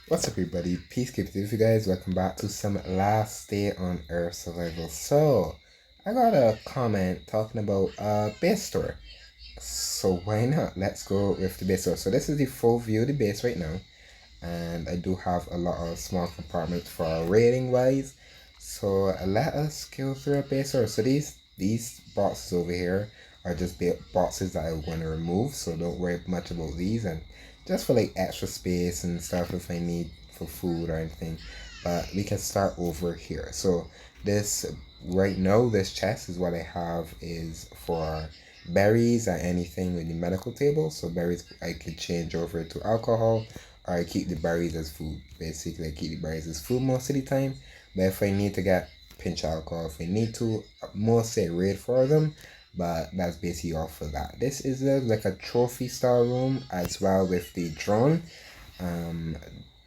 What's up, everybody? Peacekeepers with you guys. Welcome back to some Last Day on Earth survival. So, I got a comment talking about base store. So why not? Let's go with the base store. So this is the full view of the base right now, and I do have a lot of small compartments for rating wise. So let us go through a base store. So these boxes over here are just boxes that I want to remove. So don't worry much about these, and just for like extra space and stuff if I need for food or anything. But we can start over here. So this right now, this chest is what I have is for berries and anything with the medical table. So berries I could change over to alcohol, or I keep the berries as food. Basically, I keep the berries as food most of the time. But if I need to get pinch alcohol, if I need to, mostly I raid for them. But that's basically all for that. This is like a trophy style room as well with the drone. Um,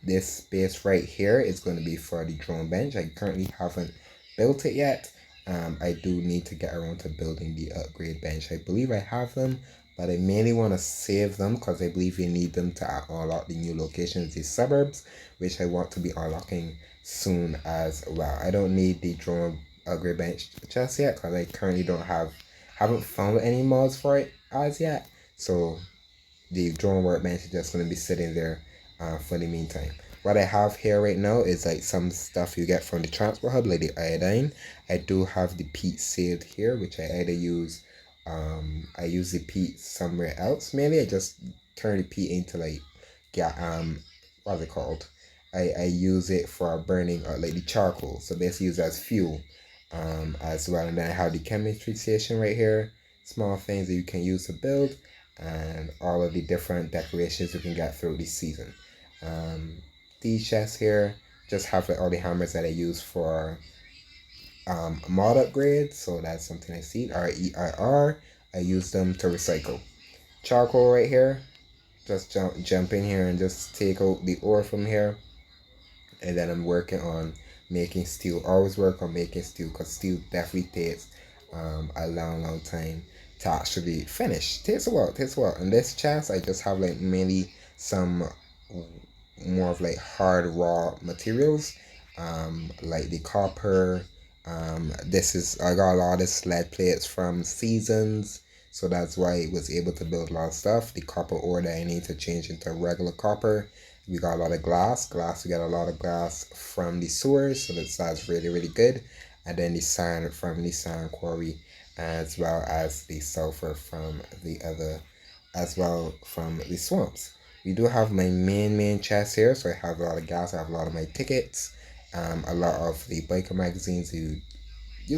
this space right here is going to be for the drone bench. I currently haven't built it yet. I do need to get around to building the upgrade bench. I believe I have them, but I mainly want to save them because I believe you need them to unlock the new locations, the suburbs, which I want to be unlocking soon as well. I don't need the drone upgrade bench just yet because I currently haven't found any mods for it as yet. So the drone workbench is just going to be sitting there for the meantime. What I have here right now is like some stuff you get from the transport hub, like the iodine. I do have the peat saved here, which I either use, I use the peat somewhere else. Mainly I just turn the peat into like, yeah, what's it called? I use it for burning like the charcoal. So basically use as fuel as well. And then I have the chemistry station right here. Small things that you can use to build and all of the different decorations you can get through the season. Um, these chests here just have like all the hammers that I use for mod upgrades, so that's something I see. REIR, I use them to recycle. Charcoal right here, just jump in here and just take out the ore from here, and then I'm working on making steel. Always work on making steel because steel definitely takes a long time to actually finish. Takes a while. Takes a while. In this chest, I just have like mainly some more of like hard raw materials, like the copper. This is I got a lot of sled plates from Seasons, so that's why I was able to build a lot of stuff. The copper ore that I need to change into regular copper. We got a lot of glass. We got a lot of glass from the sewers, so that's really good. And then the sand from the sand quarry, as well as the sulfur from the other, as well from the swamps. We do have my main chest here, so I have a lot of gas. I have a lot of my tickets, a lot of the biker magazines. You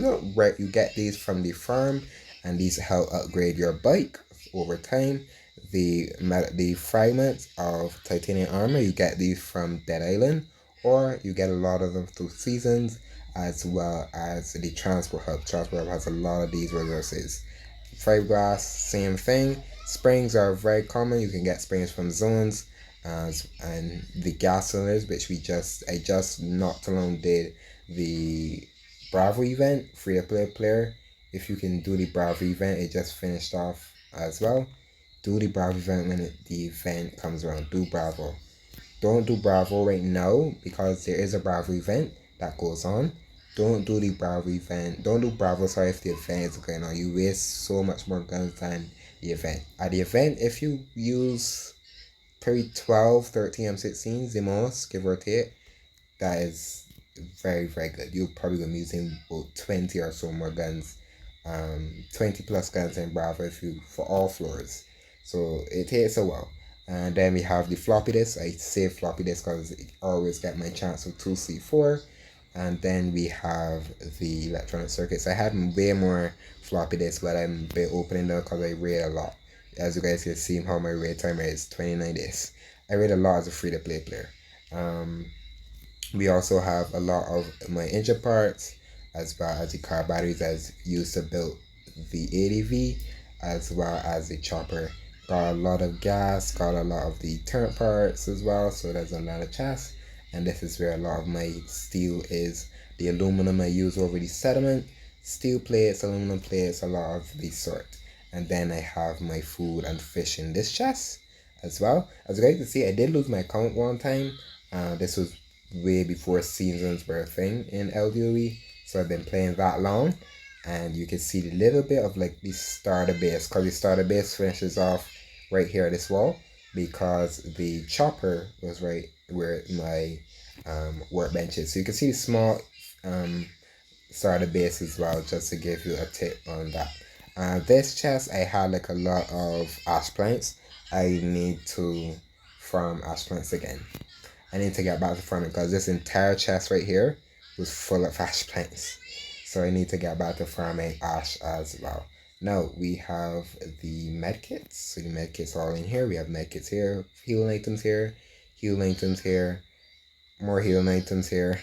don't right. You get these from the farm, and these help upgrade your bike over time. The fragments of titanium armor, you get these from Dead Island, or you get a lot of them through seasons, as well as the transport hub. Transport hub has a lot of these resources. Fiberglass, same thing. Springs are very common. You can get springs from zones, and the gas cylinders, which I just not too long did the Bravo event, free to play player. If you can do the Bravo event, it just finished off as well. Do the Bravo event when the event comes around. Do Bravo. Don't do Bravo right now because there is a Bravo event that goes on. Don't do the Bravo event. Don't do Bravo, sorry, if the event is going on. You waste so much more guns than the event. At the event, if you use probably 12, 13 M16s, the most, give or take, that is very good. You'll probably be using about 20 or so more guns, 20 plus guns in Bravo if you for all floors. So it takes a while. And then we have the floppy disk. I save floppy disk because I always get my chance of 2C4. And then we have the electronic circuits. I had way more floppy disks, but I'm been opening them because I raid a lot. As you guys can see how my raid timer is 29 days. I raid a lot as a free to play player. Um, we also have a lot of my engine parts, as well as the car batteries as used to build the ADV, as well as the chopper. Got a lot of gas, got a lot of the turret parts as well, so there's another chest. And this is where a lot of my steel is. The aluminum I use over the sediment, steel plates, aluminum plates, a lot of the sort. And then I have my food and fish in this chest as well. As you guys can see, I did lose my account one time. This was way before seasons were a thing in LDOE, so I've been playing that long, and you can see the little bit of like the starter base, because the starter base finishes off right here at this wall, because the chopper was right where my workbench is. So you can see the small um, starter base as well, just to give you a tip on that. This chest, I had like a lot of ash planks. I need to farm ash planks again. I need to get back to farming because this entire chest right here was full of ash plants. So I need to get back to farming ash as well. Now we have the medkits. So the medkits all in here. We have medkits here, healing items here, healing items here, more healing items here,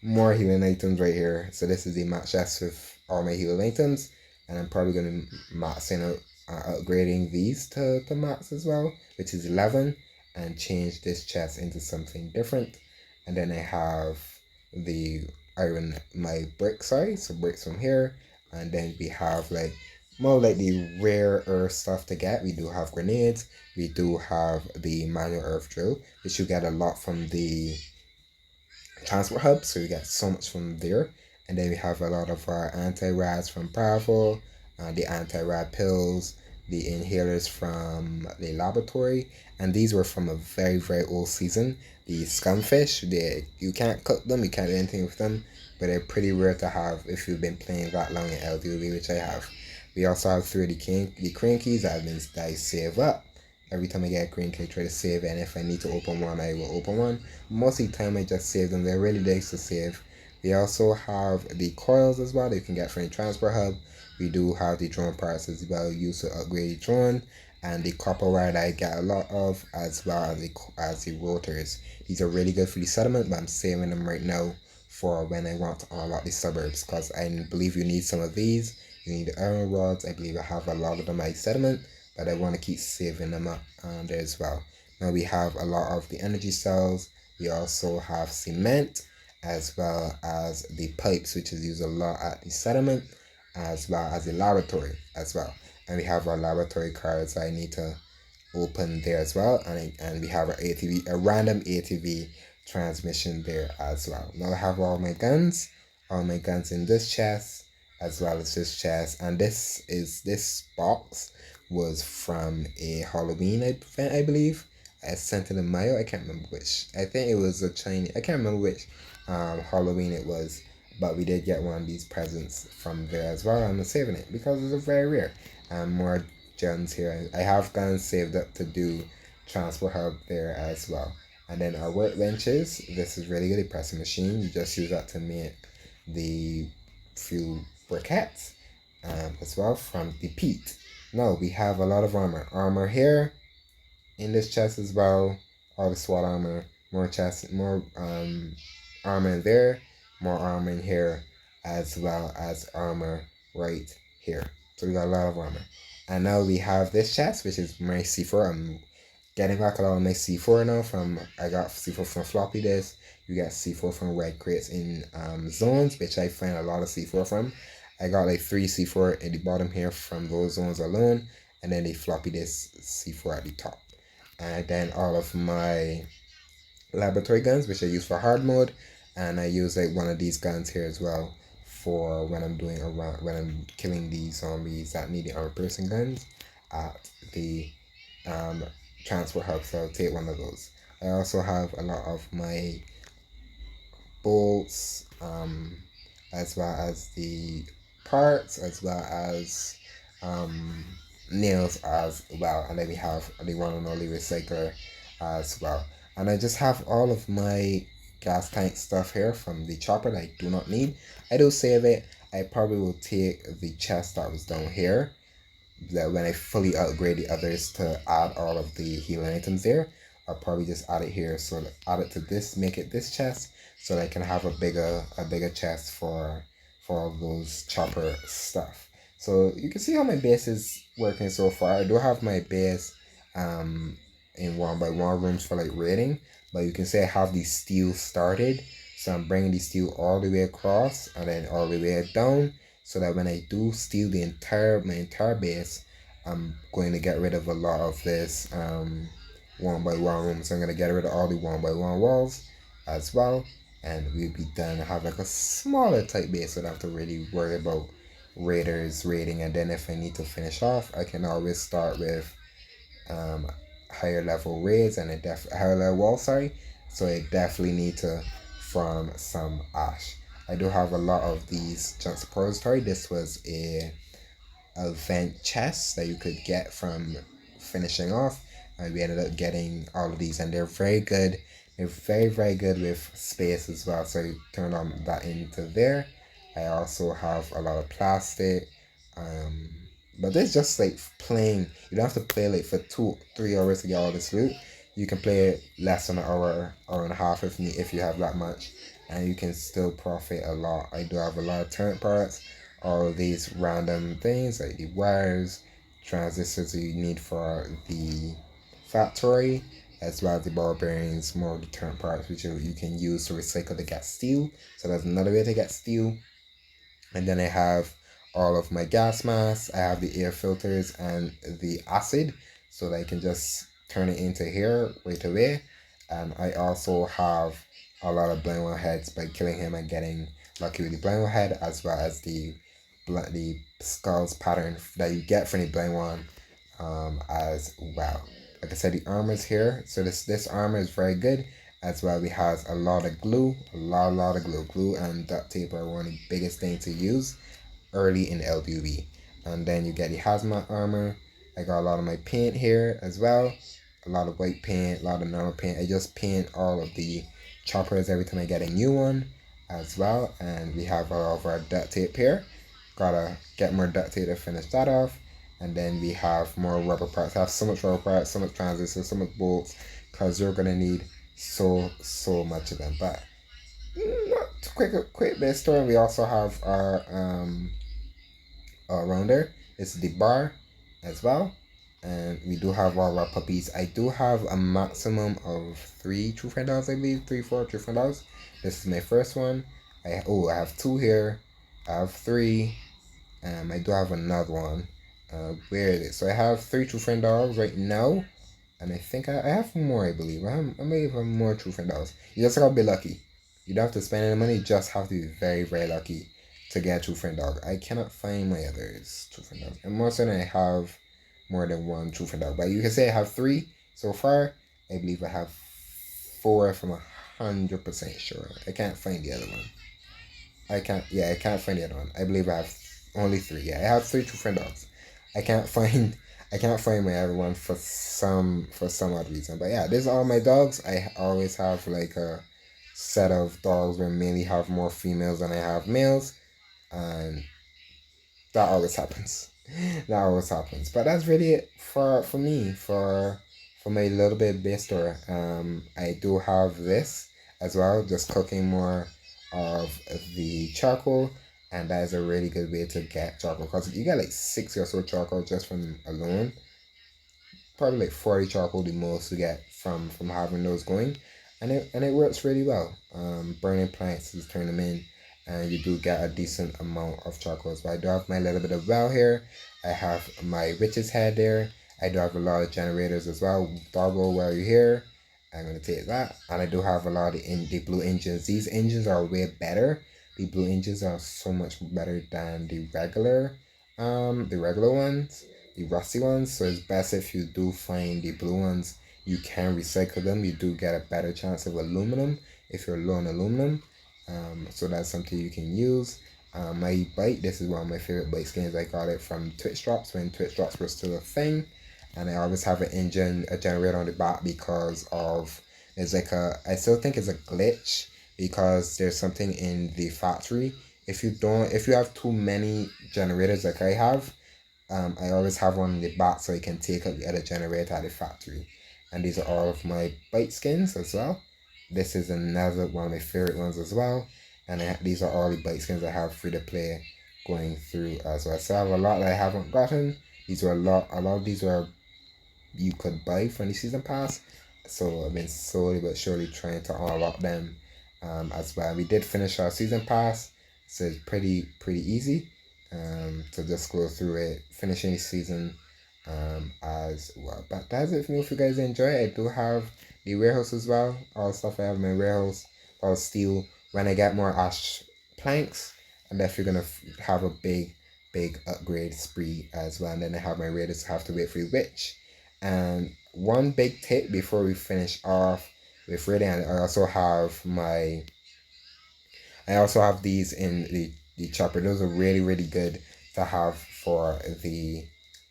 more healing items right here. So this is the max chest with all my healing items, and I'm probably gonna max in upgrading these to max as well, which is 11, and change this chest into something different. And then I have the iron, my brick, sorry, so bricks from here, and then we have like more like the rare earth stuff to get. We do have grenades, we do have the manual earth drill, which you get a lot from the transport hub, so you get so much from there. And then we have a lot of our anti-rads from Powerful, the anti-rad pills, the inhalers from the laboratory, and these were from a very old season. The scumfish, you can't cook them, you can't do anything with them, but they're pretty rare to have if you've been playing that long in LDOB, which I have. We also have the crane keys that I save up. Every time I get a green key, I try to save, and if I need to open one, I will open one. Most of the time, I just save them. They're really nice to save. We also have the coils as well that you can get from the transport hub. We do have the drone parts as well, used to upgrade the drone, and the copper wire that I get a lot of, as well as the rotors. These are really good for the settlement, but I'm saving them right now for when I want to unlock the suburbs, because I believe you need some of these. You need the iron rods. I believe I have a lot of them at settlement, but I want to keep saving them up there as well. Now we have a lot of the energy cells. We also have cement, as well as the pipes, which is used a lot at the settlement, as well as the laboratory as well. And we have our laboratory cards I need to open there as well. And we have our ATV, a random ATV transmission there as well. Now I have all my guns in this chest, as well as this chest. And this box was from a Halloween event, I believe. I sent it in mail. I can't remember which. I think it was a Chinese. I can't remember which Halloween it was. But we did get one of these presents from there as well. I'm saving it because it's very rare. And more guns here. I have guns saved up to do transport hub there as well. And then our workbenches. This is really good. A pressing machine. You just use that to make the few briquettes as well from the peat. Now we have a lot of armor. Armor here in this chest as well. All the SWAT armor. More chest, more armor in there. More armor in here, as well as armor right here. So we got a lot of armor. And now we have this chest, which is my C4. I'm getting back a lot of my C4 now I got C4 from floppy disk. You get C4 from red crates in zones, which I find a lot of C4 from. I got like 3 C4 at the bottom here from those zones alone, and then the floppy disk C4 at the top. And then all of my laboratory guns, which I use for hard mode, and I use like one of these guns here as well for when I'm killing these zombies that need the armor piercing guns at the transport hub. So I'll take one of those. I also have a lot of my bolts, as well as the parts, as well as nails as well. And then we have the one and only recycler as well. And I just have all of my gas tank stuff here from the chopper that I do not need. I do save it. I probably will take the chest that was down here, that when I fully upgrade the others, to add all of the healing items there. I'll probably just add it here, so add it to this, make it this chest, so that I can have a bigger chest for all those chopper stuff. So you can see how my base is working so far. I do have my base in 1x1 rooms for like raiding, but you can say I have the steel started, so I'm bringing the steel all the way across and then all the way down, so that when I do steal my entire base, I'm going to get rid of a lot of this 1x1 rooms. So I'm gonna get rid of all the 1x1 walls as well, and we'll be done. Have like a smaller type base, so I don't have to really worry about raiders raiding. And then if I need to finish off, I can always start with um, higher level raids and higher level wall. Sorry, so I definitely need to farm some ash. I do have a lot of these junk suppository. This was a event chest that you could get from finishing off, and we ended up getting all of these, and they're very good. They're very good with space as well, so you turn on that into there. I also have a lot of plastic, um but it's just like playing. You don't have to play like for 2-3 hours to get all this loot. You can play it less than an hour and a half if you have that much, and you can still profit a lot. I do have a lot of turret parts, all of these random things like the wires, transistors you need for the factory, as well as the ball bearings, more deterrent parts which you can use to recycle to get steel. So that's another way to get steel. And then I have all of my gas masks. I have the air filters and the acid, so that I can just turn it into here right away. And I also have a lot of blind one heads by killing him and getting lucky with the blind one head, as well as the skulls pattern that you get from the blind one as well. Like I said, the armor's here, so this armor is very good. As well, we have a lot of glue, a lot of glue and duct tape are one of the biggest things to use early in LDV. And then you get the hazmat armor. I got a lot of my paint here as well, a lot of white paint, a lot of normal paint. I just paint all of the choppers every time I get a new one as well. And we have all of our duct tape here. Gotta get more duct tape to finish that off. And then we have more rubber parts. I have so much rubber parts, so much transistors, so much bolts, because you're gonna need so much of them. But not quick bit story. We also have our rounder. It's the bar as well, and we do have all our puppies. I do have a maximum of 3 true friend dogs, I believe, 3-4 true friend dogs. This is my first one. I have 2 here. I have 3. I do have another one. Where is it? So I have 3 true friend dogs right now. And I think I have more, I believe. I may have more true friend dogs. You just gotta be lucky. You don't have to spend any money, you just have to be very lucky to get a true friend dog. I cannot find my others true friend dogs. And more certain I have more than 1 true friend dog. But you can say I have 3 so far. I believe I have 4 if I'm 100% sure. I can't find the other one. I can't find the other one. I believe I have only 3. Yeah, I have 3 true friend dogs. I can't find my other one for some odd reason. But yeah, these are all my dogs. I always have like a set of dogs where I mainly have more females than I have males, and that always happens. That always happens. But that's really it for me for my little bit base store. I do have this as well, just cooking more of the charcoal, and that is a really good way to get charcoal, because you get like 60 or so charcoal just from alone. Probably like 40 charcoal the most to get from having those going, and it works really well. Burning plants, just turn them in, and you do get a decent amount of charcoal. So I do have my little bit of well here. I have my witch's head there. I do have a lot of generators as well. Doggo, while you're here, I'm gonna take that. And I do have a lot of the blue engines. These engines are way better. The blue engines are so much better than the regular ones, the rusty ones. So it's best if you do find the blue ones, you can recycle them. You do get a better chance of aluminum if you're low on aluminum. So that's something you can use. My bike, this is one of my favorite bike skins. I got it from Twitch Drops when Twitch Drops were still a thing. And I always have a generator on the back because of, it's like I still think it's a glitch, because there's something in the factory. If you have too many generators like I have, I always have one in the back so I can take out the other generator at the factory. And these are all of my bike skins as well. This is another one of my favorite ones as well. And these are all the bike skins I have free to play going through as well. So I have a lot that I haven't gotten. These are a lot of these are you could buy from the season pass. So I've been slowly but surely trying to unlock them as well. We did finish our season pass, so it's pretty easy to just go through it. Finishing the season as well. But that's it for me. If you guys enjoy, I do have the warehouse as well. All the stuff I have in my warehouse, all steel. When I get more ash planks, I'm definitely gonna have a big upgrade spree as well. And then I have my raiders have to wait for the witch. And one big tip before we finish off with raiding, I also have these in the chopper. Those are really good to have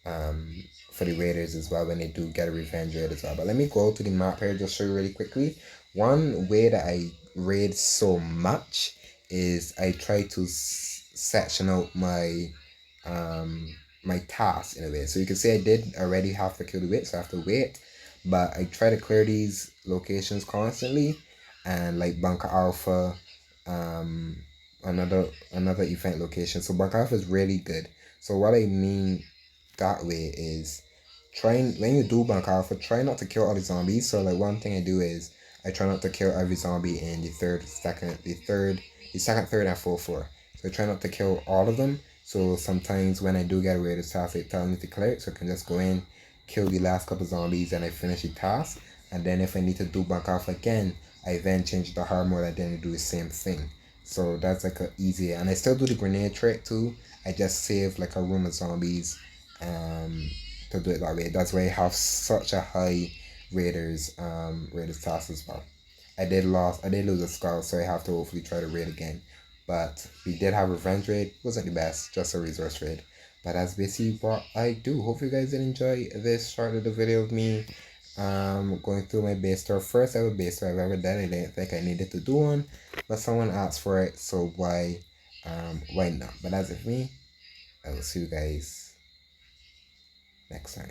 um for the raiders as well when they do get a revenge raid as well. But let me go to the map here just show you really quickly. One way that I raid so much is I try to section out my tasks in a way. So you can see I did already have to kill the witch, so I have to wait. But I try to clear these locations constantly, and like Bunker Alpha, um another event location. So Bunker Alpha is really good. So what I mean that way is trying when you do Bunker Alpha, try not to kill all the zombies. So like one thing I do is I try not to kill every zombie in the second, third, and fourth floor. So I try not to kill all of them. So sometimes when I do get a rated task, it tells me to clear it, so I can just go in, kill the last couple zombies, and I finish the task. And then if I need to do Bunker Alpha again, I then change the hard mode and then do the same thing. So that's like a easy, and I still do the grenade trick too. I just save like a room of zombies to do it that way. That's why I have such a high raiders task as well. I did lose a skull, so I have to hopefully try to raid again. But we did have revenge raid, wasn't the best, just a resource raid. But that's basically what I do. Hope you guys did enjoy this short little video of me going through my base store. First ever base store I've ever done. I didn't think I needed to do one, but someone asked for it, so why not? But that's it for me. I will see you guys next time.